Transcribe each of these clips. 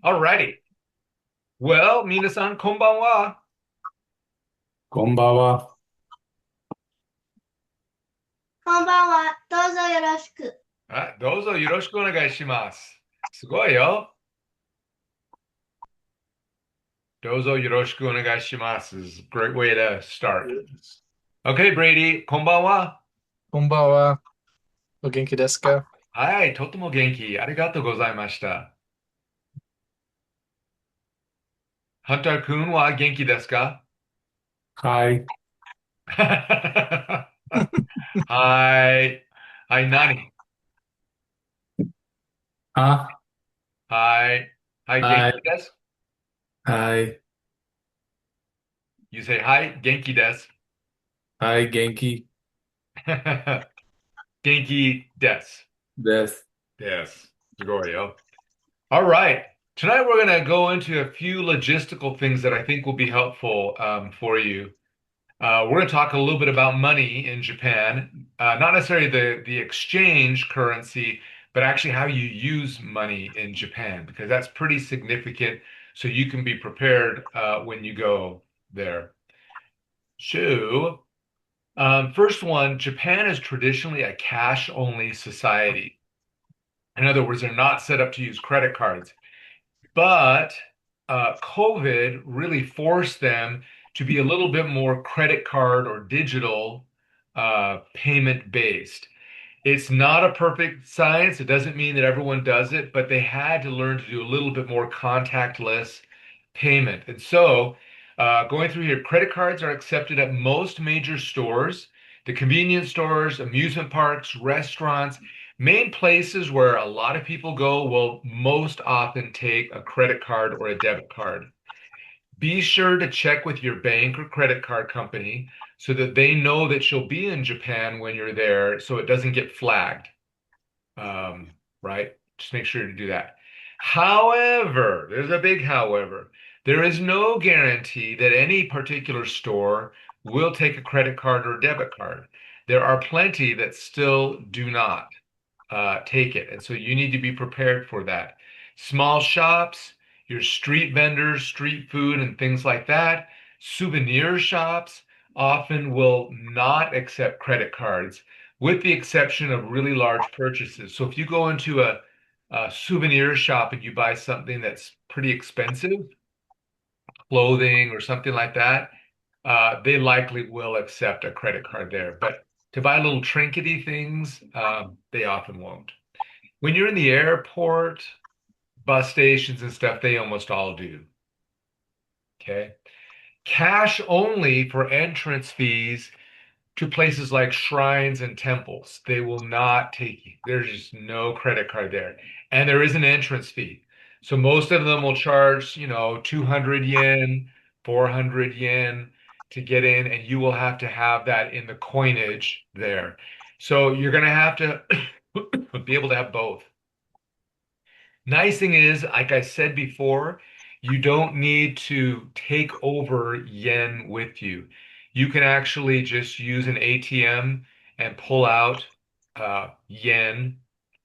Alrighty. Well, 皆さん、こんばんは。こんばんは。こんばんは。どうぞよろしく。どうぞよろしくお願いします。すごいよ。どうぞよろしくお願いします is a great way to start. Okay, Brady, こんばんは。こんばんは。お元気ですか？はい、とても元気。ありがとうございました。ハンター君は元気ですか？ はい。はい。はい、何？あ、はい。はい、元はい。気です。はい。You say, はい、元気です。はい、元気元気です。です。Yes. すごいよ。All right. Tonight we're going to go into a few logistical things that I think will be helpful for you. We're going to talk a little bit about money in Japan, not necessarily the exchange currency, but actually how you use money in Japan, because that's pretty significant. So you can be prepared when you go there. So, first one, Japan is traditionally a cash-only society. In other words, they're not set up to use credit cards. But COVID really forced them to be a little bit more credit card or digital payment based. It's not a perfect science. It doesn't mean that everyone does it, but they had to learn to do a little bit more contactless payment. And so, going through here, credit cards are accepted at most major stores, the convenience stores, amusement parks, restaurants. Main places where a lot of people go will most often take a credit card or a debit card. Be sure to check with your bank or credit card company so that they know that you'll be in Japan when you're there so it doesn't get flagged. Right? Just make sure to do that. However, there's a big however. There is no guarantee that any particular store will take a credit card or debit card. There are plenty that still do not take it. And so you need to be prepared for that. Small shops, your street vendors, street food, and things like that, souvenir shops often will not accept credit cards, with the exception of really large purchases. So if you go into a souvenir shop and you buy something that's pretty expensive, clothing or something like that, they likely will accept a credit card there. But to buy little trinkety things, they often won't. When you're in the airport, bus stations and stuff, they almost all do. Okay. Cash only for entrance fees to places like shrines and temples. They will not take you. There's just no credit card there. And there is an entrance fee. So most of them will charge, 200 yen, 400 yen to get in, and you will have to have that in the coinage there. So you're going to have to be able to have both. Nice thing is, like I said before, you don't need to take over yen with you. You can actually just use an ATM and pull out yen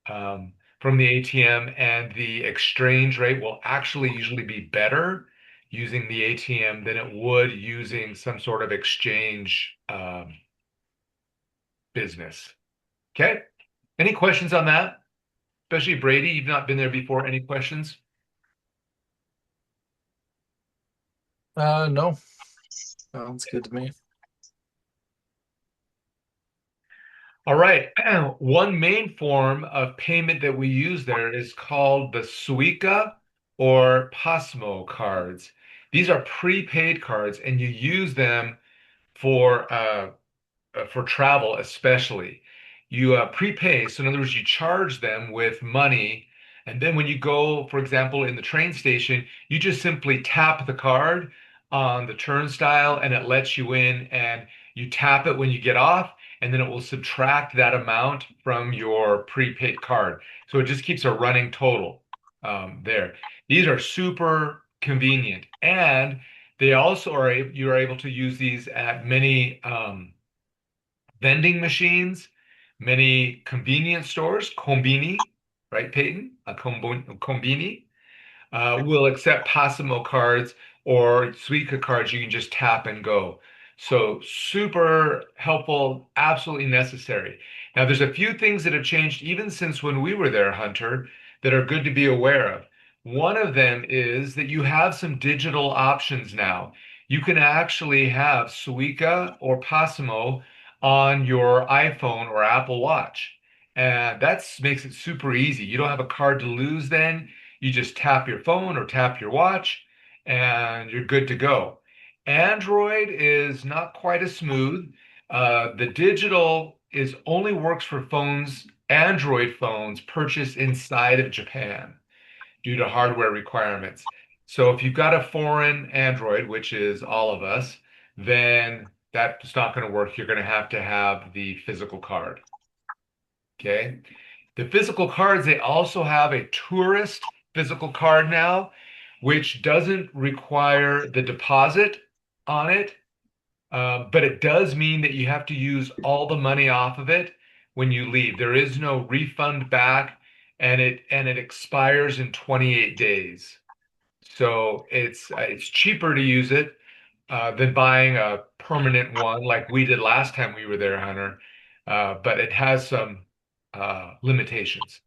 from the ATM, and the exchange rate will actually usually be better using the ATM than it would using some sort of exchange business. Okay? Any questions on that? Especially Brady, you've not been there before. Any questions? No. Sounds good to me. All right. One main form of payment that we use there is called the Suica or Passmo cards. These are prepaid cards, and you use them for travel, especially. You prepay, so in other words, you charge them with money, and then when you go, for example, in the train station, you just simply tap the card on the turnstile, and it lets you in, and you tap it when you get off, and then it will subtract that amount from your prepaid card. So it just keeps a running total there. These are super convenient, and they also you are able to use these at many vending machines, many convenience stores, combini, right, Peyton? A combini. will accept Passmo cards or Suica cards. You can just tap and go. So super helpful, absolutely necessary. Now, there's a few things that have changed even since when we were there, Hunter, that are good to be aware of. One of them is that you have some digital options now. You can actually have Suica or Passmo on your iPhone or Apple Watch. And that makes it super easy. You don't have a card to lose then. You just tap your phone or tap your watch and you're good to go. Android is not quite as smooth. The digital is only works for phones, Android phones purchased inside of Japan due to hardware requirements. So if you've got a foreign Android, which is all of us, then that's not going to work. You're going to have the physical card. Okay. The physical cards, they also have a tourist physical card now, which doesn't require the deposit on it, but it does mean that you have to use all the money off of it when you leave. There is no refund back, and it expires in 28 days. So it's cheaper to use it than buying a permanent one like we did last time we were there, Hunter. But it has some limitations.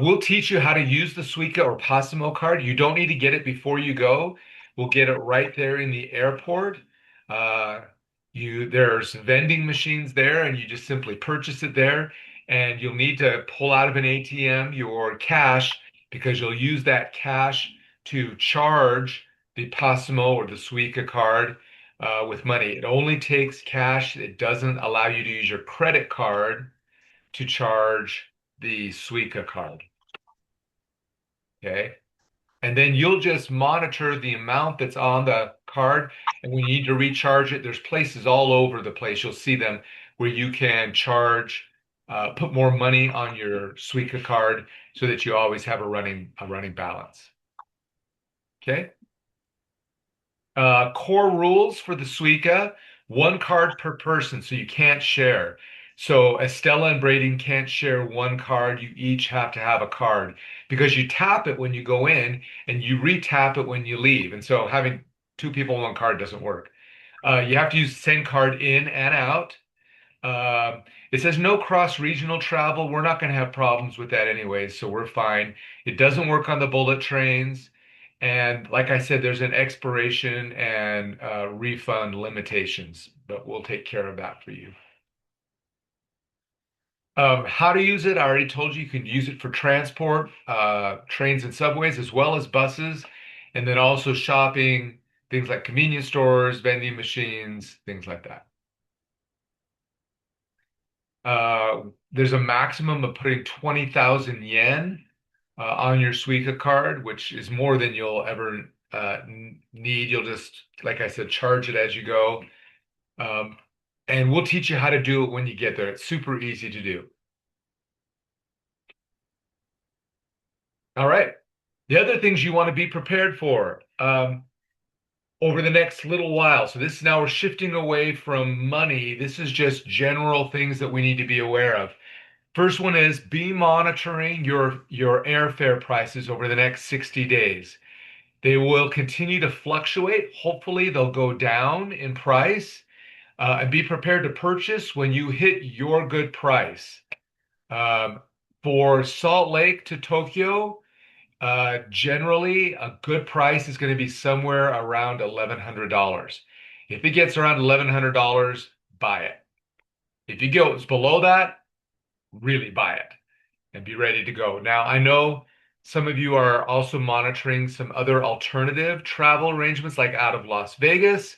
We'll teach you how to use the Suica or Passimo card. You don't need to get it before you go. We'll get it right there in the airport. Uh, there's vending machines there, and you just simply purchase it there. And you'll need to pull out of an ATM your cash because you'll use that cash to charge the Passimo or the Suica card with money. It only takes cash. It doesn't allow you to use your credit card to charge the Suica card. Okay. And then you'll just monitor the amount that's on the card. And when you need to recharge it, there's places all over the place. You'll see them where you can put more money on your Suica card so that you always have a running balance. Okay. Core rules for the Suica, one card per person, so you can't share. So Estella and Braden can't share one card. You each have to have a card because you tap it when you go in and you re-tap it when you leave. And so having two people on one card doesn't work. You have to use the same card in and out. Um, it says no cross-regional travel. We're not going to have problems with that anyways, so we're fine. It doesn't work on the bullet trains. And like I said, there's an expiration and refund limitations, but we'll take care of that for you. How to use it, I already told you. You can use it for transport, trains and subways, as well as buses, and then also shopping, things like convenience stores, vending machines, things like that. There's a maximum of putting 20,000 yen on your Suica card, which is more than you'll ever need. You'll just, like I said, charge it as you go. Um, and we'll teach you how to do it when you get there. It's super easy to do. All right. The other things you want to be prepared for over the next little while. So this now we're shifting away from money. This is just general things that we need to be aware of. First one is be monitoring your airfare prices over the next 60 days. They will continue to fluctuate. Hopefully, they'll go down in price. And be prepared to purchase when you hit your good price. Um, for Salt Lake to Tokyo, generally a good price is going to be somewhere around $1,100. If it gets around $1,100, buy it. If it goes below that, really buy it and be ready to go. Now, I know some of you are also monitoring some other alternative travel arrangements like out of Las Vegas,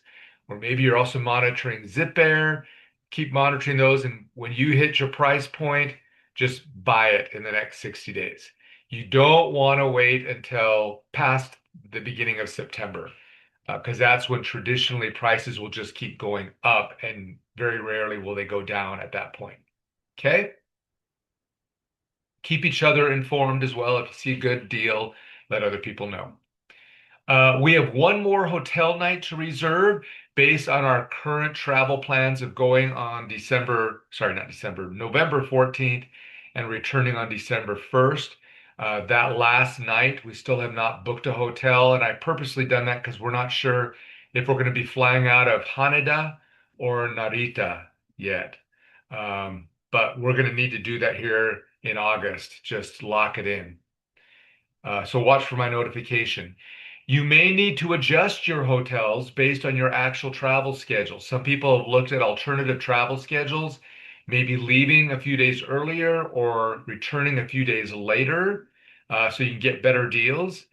or maybe you're also monitoring Zip Air. Keep monitoring those, and when you hit your price point, just buy it in the next 60 days. You don't want to wait until past the beginning of September, because that's when traditionally prices will just keep going up, and very rarely will they go down at that point. Okay? Keep each other informed as well. If you see a good deal, let other people know. We have one more hotel night to reserve based on our current travel plans of going on November 14th and returning on December 1st. That last night, we still have not booked a hotel, and I purposely done that because we're not sure if we're going to be flying out of Haneda or Narita yet. But we're going to need to do that here in August. Just lock it in. So watch for my notification. You may need to adjust your hotels based on your actual travel schedule. Some people have looked at alternative travel schedules, maybe leaving a few days earlier or returning a few days later, so you can get better deals.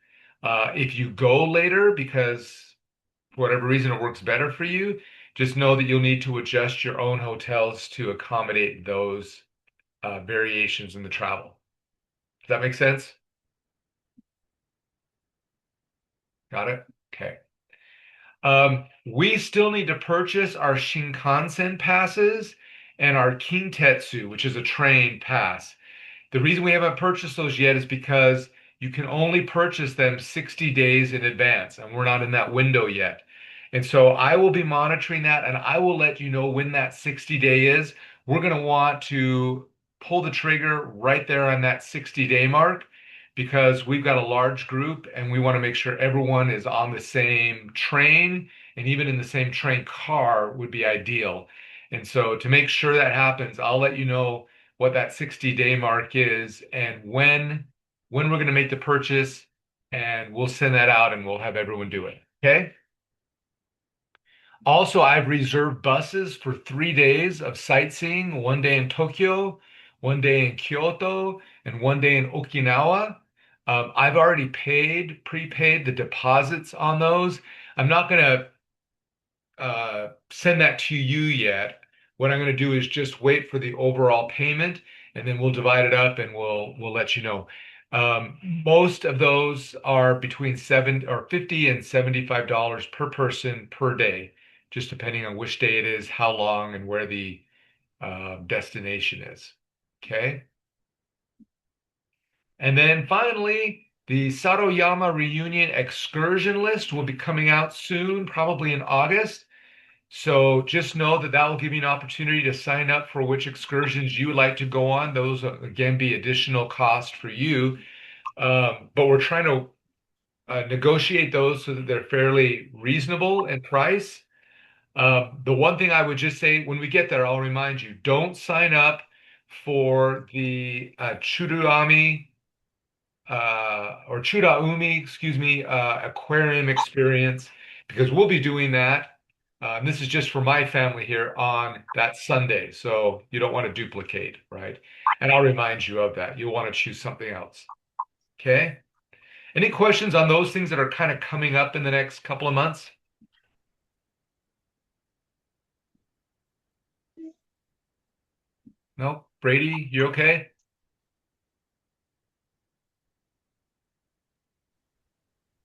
If you go later because for whatever reason it works better for you, just know that you'll need to adjust your own hotels to accommodate those variations in the travel. Does that make sense? Got it? Okay. We still need to purchase our Shinkansen passes and our Kintetsu, which is a train pass. The reason we haven't purchased those yet is because you can only purchase them 60 days in advance, and we're not in that window yet. And so I will be monitoring that, and I will let you know when that 60-day is. We're going to want to pull the trigger right there on that 60-day mark because we've got a large group and we want to make sure everyone is on the same train and even in the same train car would be ideal. And so to make sure that happens, I'll let you know what that 60-day mark is and when we're going to make the purchase, and we'll send that out and we'll have everyone do it. Okay? Also, I've reserved buses for 3 days of sightseeing, 1 day in Tokyo, 1 day in Kyoto, and 1 day in Okinawa. I've already prepaid the deposits on those. I'm not going to send that to you yet. What I'm going to do is just wait for the overall payment, and then we'll divide it up and we'll let you know. Most of those are between 50 and $75 per person per day, just depending on which day it is, how long, and where the destination is. Okay. And then finally, the Satoyama reunion excursion list will be coming out soon, probably in August. So just know that that will give you an opportunity to sign up for which excursions you would like to go on. Those, again, be additional cost for you. But we're trying to negotiate those so that they're fairly reasonable in price. The one thing I would just say when we get there, I'll remind you, don't sign up for the Churumi or Churaumi, excuse me, aquarium experience because we'll be doing that. And this is just for my family here on that Sunday. So you don't want to duplicate, right? And I'll remind you of that. You'll want to choose something else. Okay. Any questions on those things that are kind of coming up in the next couple of months? No? Brady, you okay?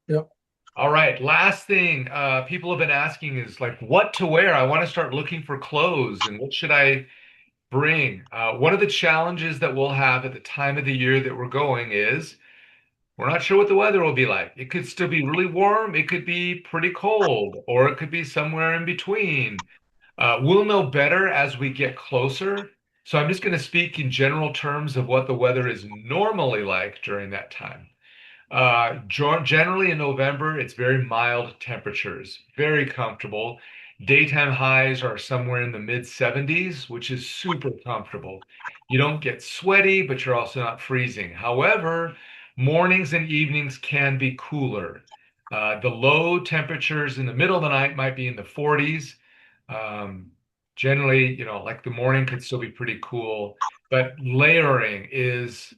Yep. All right. Last thing people have been asking is like what to wear. I want to start looking for clothes and what should I bring? One of the challenges that we'll have at the time of the year that we're going is we're not sure what the weather will be like. It could still be really warm, it could be pretty cold, or it could be somewhere in between. We'll know better as we get closer. So I'm just going to speak in general terms of what the weather is normally like during that time. Generally in November, it's very mild temperatures, very comfortable. Daytime highs are somewhere in the mid 70s, which is super comfortable. You don't get sweaty, but you're also not freezing. However, mornings and evenings can be cooler. The low temperatures in the middle of the night might be in the 40s. Um, Generally, like the morning could still be pretty cool, but layering is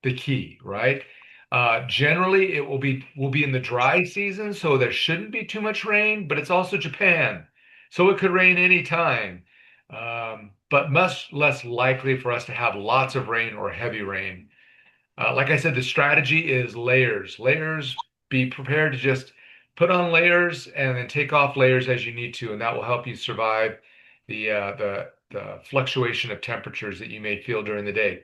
the key, right? Generally, it will be in the dry season, so there shouldn't be too much rain, but it's also Japan, so it could rain anytime. But much less likely for us to have lots of rain or heavy rain. Like I said, the strategy is layers. Layers, be prepared to just put on layers and then take off layers as you need to, and that will help you survive the fluctuation of temperatures that you may feel during the day.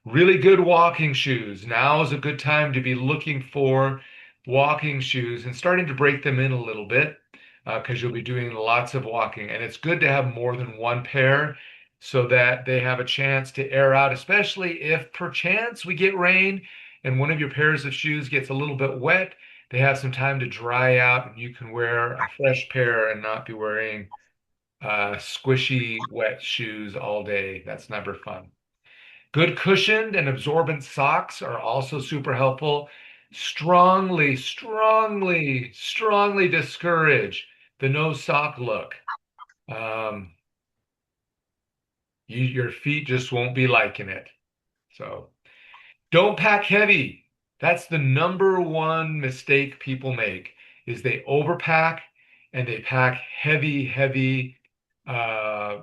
Really good walking shoes. Now is a good time to be looking for walking shoes and starting to break them in a little bit because you'll be doing lots of walking. And it's good to have more than one pair so that they have a chance to air out, especially if perchance we get rain and one of your pairs of shoes gets a little bit wet, they have some time to dry out and you can wear a fresh pair and not be wearing squishy, wet shoes all day. That's never fun. Good cushioned and absorbent socks are also super helpful. Strongly, strongly, strongly discourage the no sock look. Um, your feet just won't be liking it. So don't pack heavy. That's the number one mistake people make is they overpack and they pack heavy, heavy uh,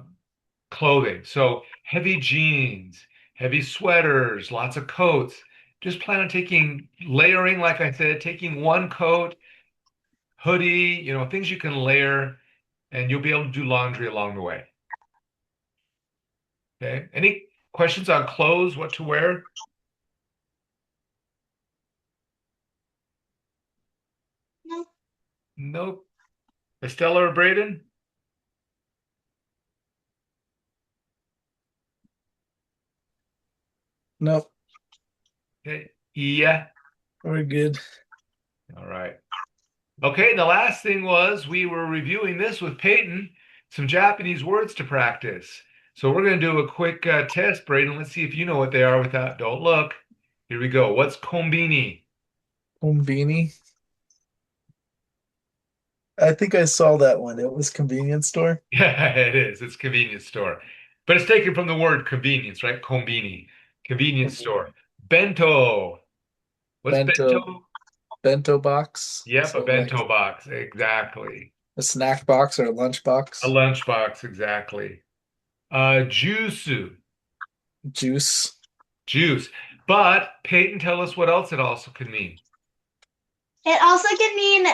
clothing. So heavy jeans, heavy sweaters, lots of coats. Just plan on taking layering, like I said, taking one coat, hoodie, things you can layer, and you'll be able to do laundry along the way. Okay. Any questions on clothes, what to wear? No. Nope. Estella or Braden? Nope. Okay. Yeah. We're good. All right. Okay, and the last thing was we were reviewing this with Peyton, some Japanese words to practice. So we're going to do a quick test, Braden. Let's see if you know what they are without, don't look. Here we go. What's kombini? Combini. I think I saw that one. It was convenience store. Yeah, it is. It's convenience store. But it's taken from the word convenience, right? Kombini, convenience store. Combini. Bento. What's Bento bento? bento box. Yep, a So like bento box. Exactly. a snack box or a lunch A box. lunchbox, exactly. Juice. Juice. Juice. But Peyton, tell us what else it also could mean. It also can mean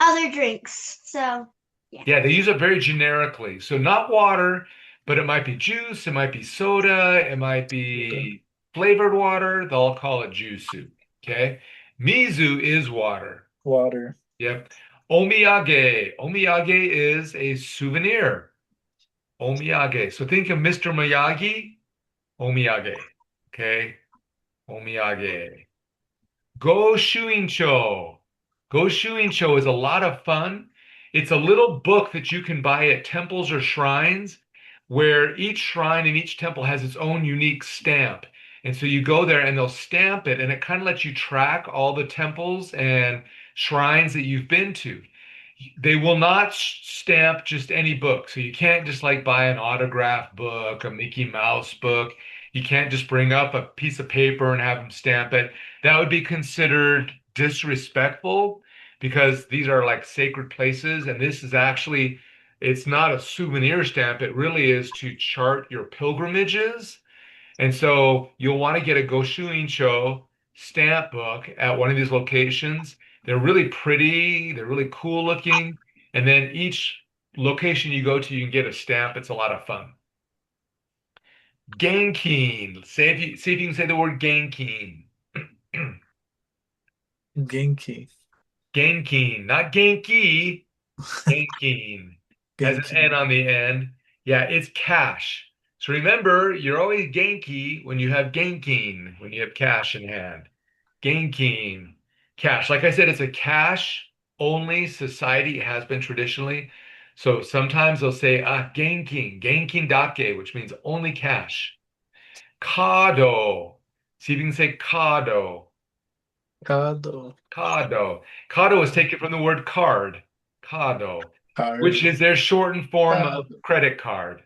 other drinks. So, yeah. Yeah, they use it very generically. So not water, but it might be juice, it might be soda, it might Soda. be flavored water. They'll all call it juice. Okay. Mizu is water. Water. Yep. Omiyage. Omiyage is a souvenir. Omiyage. So think of Mr. Miyagi, omiyage. Okay. Omiyage. Go Shuincho. Go Shuincho is a lot of fun. It's a little book that you can buy at temples or shrines where each shrine and each temple has its own unique stamp. And so you go there and they'll stamp it, and it kind of lets you track all the temples and shrines that you've been to. They will not stamp just any book. So you can't just like buy an autograph book, a Mickey Mouse book. You can't just bring up a piece of paper and have them stamp it. That would be considered disrespectful because these are like sacred places. And this is actually, it's not a souvenir stamp. It really is to chart your pilgrimages. And so you'll want to get a Goshuin Show stamp book at one of these locations. They're really pretty, they're really cool looking. And then each location you go to, you can get a stamp. It's a lot of fun. Ganking. See if you can say the word ganking. Genki. Ganking, not Genki. Ganking has an Genki. N on the end. Yeah, it's cash. So remember, you're always Genki when you have Ganking, when you have cash in hand. Ganking, cash. Like I said, it's a cash only society. It has been traditionally. So sometimes they'll say Ganking dake, which means only cash. Kado. See if you can say Kado. Kado. Kado. Kado is taken from the word card. Kado, which Card. is their shortened form of Kado. credit card.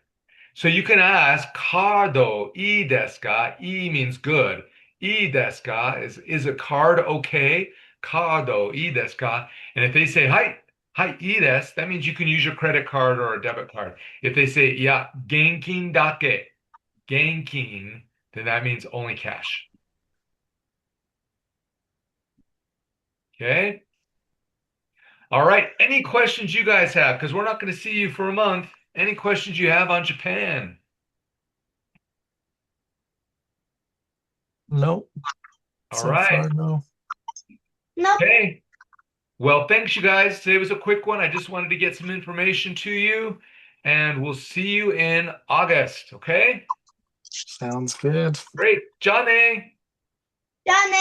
So you can ask, Kado, I desu ka? I means good. I desu ka? Is a card okay? Kado, I desu ka? And if they say, hi, I desu, that means you can use your credit card or a debit card. If they say, yeah, genkin dake, genkin, then that means only cash. Okay? All right. Any questions you guys have? Because we're not going to see you for a month. Any questions you have on Japan? Nope. All So right. far, no. Nope. Okay. Well, thanks, you guys. Today was a quick one. I just wanted to get some information to you, and we'll see you in August. Okay? Sounds good. Great. Johnny. Done.